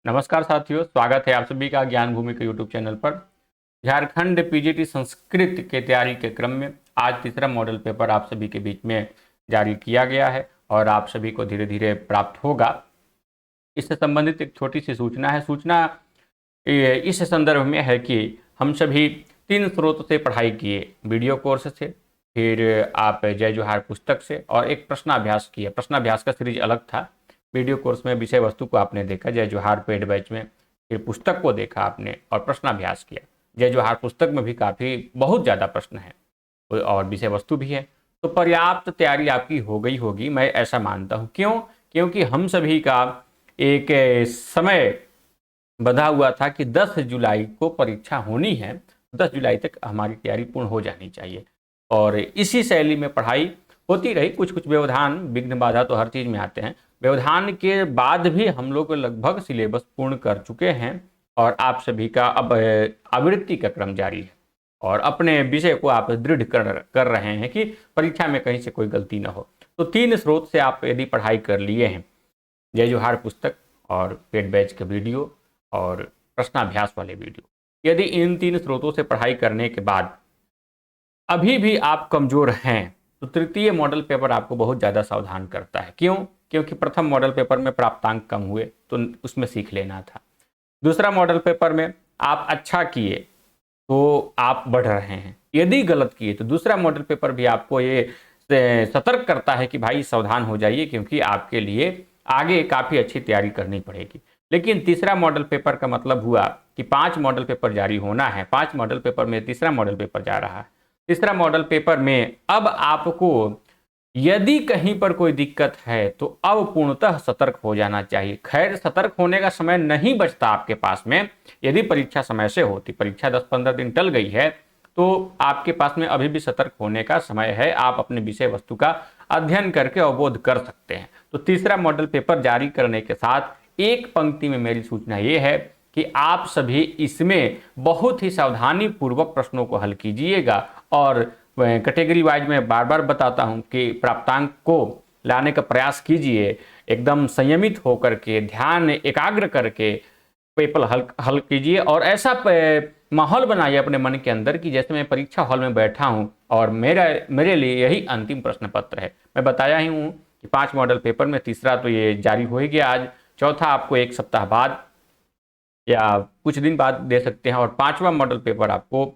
नमस्कार साथियों, स्वागत है आप सभी का ज्ञान भूमि के यूट्यूब चैनल पर। झारखंड पीजीटी संस्कृत के तैयारी के क्रम में आज तीसरा मॉडल पेपर आप सभी के बीच में जारी किया गया है और आप सभी को धीरे धीरे प्राप्त होगा। इससे संबंधित एक छोटी सी सूचना है। सूचना इस संदर्भ में है कि हम सभी 3 स्रोत से पढ़ाई किए। वीडियो कोर्स से, फिर आप जय जोहार पुस्तक से और एक प्रश्नाभ्यास किया। प्रश्नाभ्यास का सीरीज अलग था। वीडियो कोर्स में विषय वस्तु को आपने देखा जय जोहार पेड बैच में, फिर पुस्तक को देखा आपने और प्रश्नाभ्यास किया। जय जोहार पुस्तक में भी बहुत ज़्यादा प्रश्न है और विषय वस्तु भी है, तो पर्याप्त तैयारी आपकी हो गई होगी, मैं ऐसा मानता हूँ। क्यों? क्योंकि हम सभी का एक समय बंधा हुआ था कि 10 जुलाई को परीक्षा होनी है। 10 जुलाई तक हमारी तैयारी पूर्ण हो जानी चाहिए और इसी शैली में पढ़ाई होती रही। कुछ कुछ व्यवधान, विघ्न, बाधा तो हर चीज़ में आते हैं। व्यवधान के बाद भी हम लोग लगभग सिलेबस पूर्ण कर चुके हैं और आप सभी का अब आवृत्ति का क्रम जारी है और अपने विषय को आप दृढ़ कर रहे हैं कि परीक्षा में कहीं से कोई गलती ना हो। तो 3 स्रोत से आप यदि पढ़ाई कर लिए हैं, जय जोहार पुस्तक और पेड बैच के वीडियो और प्रश्नाभ्यास वाले वीडियो, यदि इन 3 स्रोतों से पढ़ाई करने के बाद अभी भी आप कमजोर हैं तो तृतीय मॉडल पेपर आपको बहुत ज़्यादा सावधान करता है। क्यों? क्योंकि प्रथम मॉडल पेपर में प्राप्तांक कम हुए तो उसमें सीख लेना था। दूसरा मॉडल पेपर में आप अच्छा किए तो आप बढ़ रहे हैं, यदि गलत किए तो दूसरा मॉडल पेपर भी आपको ये सतर्क करता है कि भाई सावधान हो जाइए, क्योंकि आपके लिए आगे काफ़ी अच्छी तैयारी करनी पड़ेगी। लेकिन तीसरा मॉडल पेपर का मतलब हुआ कि 5 मॉडल पेपर जारी होना है। 5 मॉडल पेपर में तीसरा मॉडल पेपर जा रहा है। तीसरा मॉडल पेपर में अब आपको यदि कहीं पर कोई दिक्कत है तो अब पूर्णतः सतर्क हो जाना चाहिए। खैर, सतर्क होने का समय नहीं बचता आपके पास में। यदि परीक्षा समय से होती, परीक्षा 10-15 दिन टल गई है, तो आपके पास में अभी भी सतर्क होने का समय है। आप अपने विषय वस्तु का अध्ययन करके अवबोध कर सकते हैं। तो तीसरा मॉडल पेपर जारी करने के साथ एक पंक्ति में मेरी सूचना ये है कि आप सभी इसमें बहुत ही सावधानी पूर्वक प्रश्नों को हल कीजिएगा और कैटेगरी वाइज में बार बार बताता हूं कि प्राप्तांक को लाने का प्रयास कीजिए। एकदम संयमित होकर के, ध्यान एकाग्र करके पेपर हल कीजिए और ऐसा माहौल बनाइए अपने मन के अंदर कि जैसे मैं परीक्षा हॉल में बैठा हूं और मेरे लिए यही अंतिम प्रश्न पत्र है। मैं बताया ही हूं कि 5 मॉडल पेपर में तीसरा तो ये जारी हो ही गया आज, चौथा आपको 1 सप्ताह बाद या कुछ दिन बाद दे सकते हैं और 5वां मॉडल पेपर आपको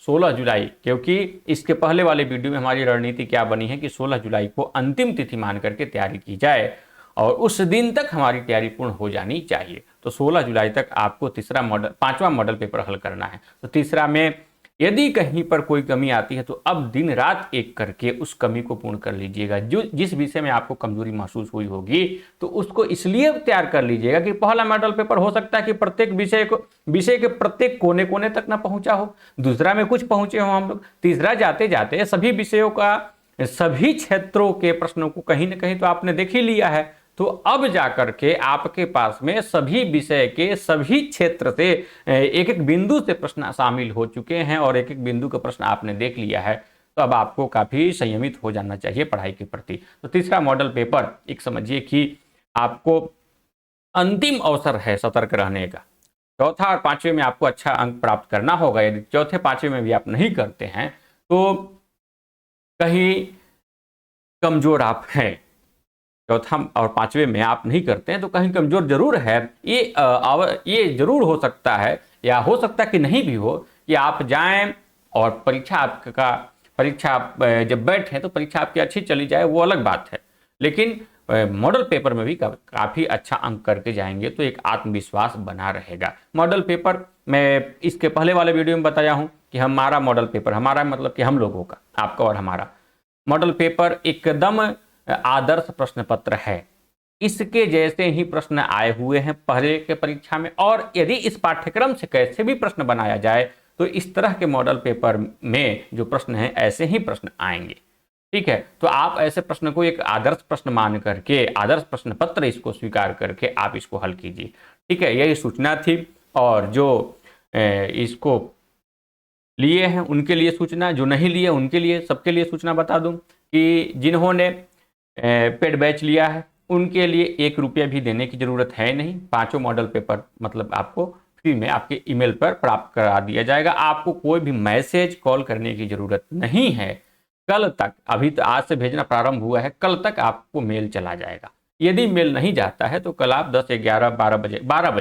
16 जुलाई, क्योंकि इसके पहले वाले वीडियो में हमारी रणनीति क्या बनी है कि 16 जुलाई को अंतिम तिथि मान करके तैयारी की जाए और उस दिन तक हमारी तैयारी पूर्ण हो जानी चाहिए। तो 16 जुलाई तक आपको 5वां मॉडल पेपर हल करना है। तो तीसरा में यदि कहीं पर कोई कमी आती है तो अब दिन रात एक करके उस कमी को पूर्ण कर लीजिएगा। जो जिस विषय में आपको कमजोरी महसूस हुई होगी तो उसको इसलिए तैयार कर लीजिएगा कि पहला मॉडल पेपर हो सकता है कि प्रत्येक विषय के प्रत्येक कोने कोने तक ना पहुंचा हो, दूसरा में कुछ पहुंचे हो हम लोग, तीसरा जाते जाते सभी विषयों का, सभी क्षेत्रों के प्रश्नों को कहीं ना कहीं तो आपने देख ही लिया है। तो अब जाकर के आपके पास में सभी विषय के सभी क्षेत्र से एक एक बिंदु से प्रश्न शामिल हो चुके हैं और एक एक बिंदु का प्रश्न आपने देख लिया है। तो अब आपको काफ़ी संयमित हो जाना चाहिए पढ़ाई के प्रति। तो तीसरा मॉडल पेपर एक समझिए कि आपको अंतिम अवसर है सतर्क रहने का। चौथा और 5वें में आपको अच्छा अंक प्राप्त करना होगा। यदि चौथे 5वें में भी आप नहीं करते हैं तो कहीं कमजोर आप हैं। चौथा और 5वें में आप नहीं करते हैं तो कहीं कमजोर जरूर है। ये जरूर हो सकता है या हो सकता है कि नहीं भी हो कि आप जाएं और परीक्षा जब बैठे तो परीक्षा आपकी अच्छी चली जाए, वो अलग बात है। लेकिन मॉडल पेपर में भी काफ़ी अच्छा अंक करके जाएंगे तो एक आत्मविश्वास बना रहेगा। मॉडल पेपर मैं इसके पहले वाले वीडियो में बताया हूँ कि हमारा मॉडल पेपर, हमारा मतलब कि हम लोगों का, आपका और हमारा मॉडल पेपर एकदम आदर्श प्रश्न पत्र है। इसके जैसे ही प्रश्न आए हुए हैं पहले के परीक्षा में, और यदि इस पाठ्यक्रम से कैसे भी प्रश्न बनाया जाए तो इस तरह के मॉडल पेपर में जो प्रश्न हैं ऐसे ही प्रश्न आएंगे। ठीक है, तो आप ऐसे प्रश्न को एक आदर्श प्रश्न मान करके, आदर्श प्रश्न पत्र इसको स्वीकार करके आप इसको हल कीजिए। ठीक है, यही सूचना थी और जो इसको लिए हैं उनके लिए सूचना, जो नहीं लिए उनके लिए, सबके लिए सूचना बता दूं कि जिन्होंने पेड बैच लिया है उनके लिए 1 रुपया भी देने की ज़रूरत है नहीं। 5 मॉडल पेपर मतलब आपको फ्री में आपके ईमेल पर प्राप्त करा दिया जाएगा। आपको कोई भी मैसेज कॉल करने की ज़रूरत नहीं है। कल तक, अभी तो आज से भेजना प्रारंभ हुआ है, कल तक आपको मेल चला जाएगा। यदि मेल नहीं जाता है तो कल आप 10, 11, 12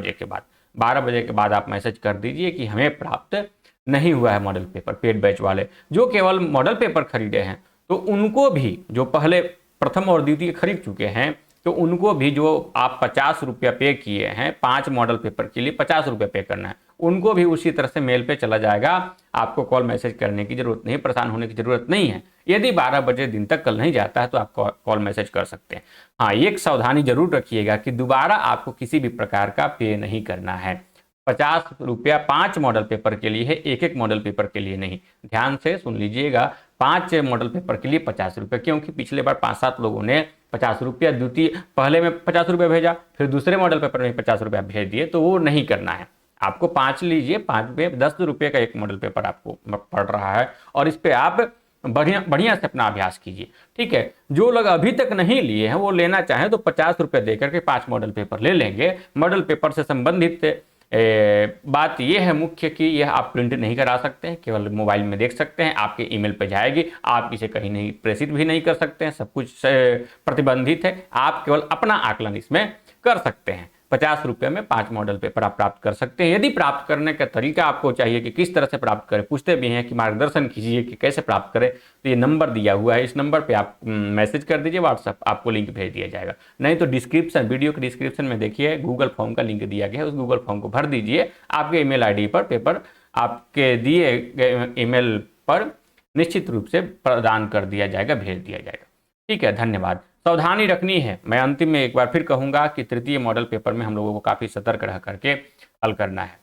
बजे के बाद आप मैसेज कर दीजिए कि हमें प्राप्त नहीं हुआ है मॉडल पेपर। पेड बैच वाले जो केवल मॉडल पेपर खरीदे हैं तो उनको भी, जो पहले प्रथम और द्वितीय खरीद चुके हैं, तो उनको भी जो आप 50 रुपया पे किए हैं 5 मॉडल पेपर के लिए 50 रुपया पे करना है, उनको भी उसी तरह से मेल पे चला जाएगा। आपको कॉल मैसेज करने की जरूरत नहीं, परेशान होने की जरूरत नहीं है। यदि 12 बजे दिन तक कल नहीं जाता है तो आप कॉल मैसेज कर सकते हैं। हाँ, एक सावधानी जरूर रखिएगा कि दोबारा आपको किसी भी प्रकार का पे नहीं करना है। 50 रुपया 5 मॉडल पेपर के लिए है, एक मॉडल पेपर के लिए नहीं। ध्यान से सुन लीजिएगा, 5 मॉडल पेपर के लिए 50 रुपये, क्योंकि पिछले बार 5-7 लोगों ने 50 रुपया द्वितीय, पहले में 50 रुपया भेजा, फिर दूसरे मॉडल पेपर में 50 रुपया भेज दिए, तो वो नहीं करना है। आपको 5 लीजिए, 5 में 10 रुपये का एक मॉडल पेपर आपको पड़ रहा है, और इस पर आप बढ़िया से अपना अभ्यास कीजिए। ठीक है, जो लोग अभी तक नहीं लिए हैं वो लेना चाहें तो 50 रुपये देकर के 5 मॉडल पेपर ले लेंगे। मॉडल पेपर से संबंधित बात यह है मुख्य कि यह आप प्रिंट नहीं करा सकते हैं, केवल मोबाइल में देख सकते हैं, आपके ईमेल पर जाएगी, आप इसे कहीं नहीं प्रेषित भी नहीं कर सकते हैं, सब कुछ प्रतिबंधित है। आप केवल अपना आकलन इसमें कर सकते हैं। 50 रुपये में 5 मॉडल पेपर आप प्राप्त कर सकते हैं। यदि प्राप्त करने का तरीका आपको चाहिए कि किस तरह से प्राप्त करें, पूछते भी हैं कि मार्गदर्शन कीजिए कि कैसे प्राप्त करें, तो ये नंबर दिया हुआ है, इस नंबर पे आप मैसेज कर दीजिए, व्हाट्सएप आपको लिंक भेज दिया जाएगा। नहीं तो डिस्क्रिप्शन, वीडियो के डिस्क्रिप्शन में देखिए गूगल फॉर्म का लिंक दिया गया है, उस गूगल फॉर्म को भर दीजिए। आपके ईमेल आईडी पर पेपर आपके दिए गए ईमेल पर निश्चित रूप से प्रदान कर दिया जाएगा, भेज दिया जाएगा। ठीक है, धन्यवाद। सावधानी रखनी है। मैं अंतिम में एक बार फिर कहूंगा कि तृतीय मॉडल पेपर में हम लोगों को काफ़ी सतर्क रह करके हल करना है।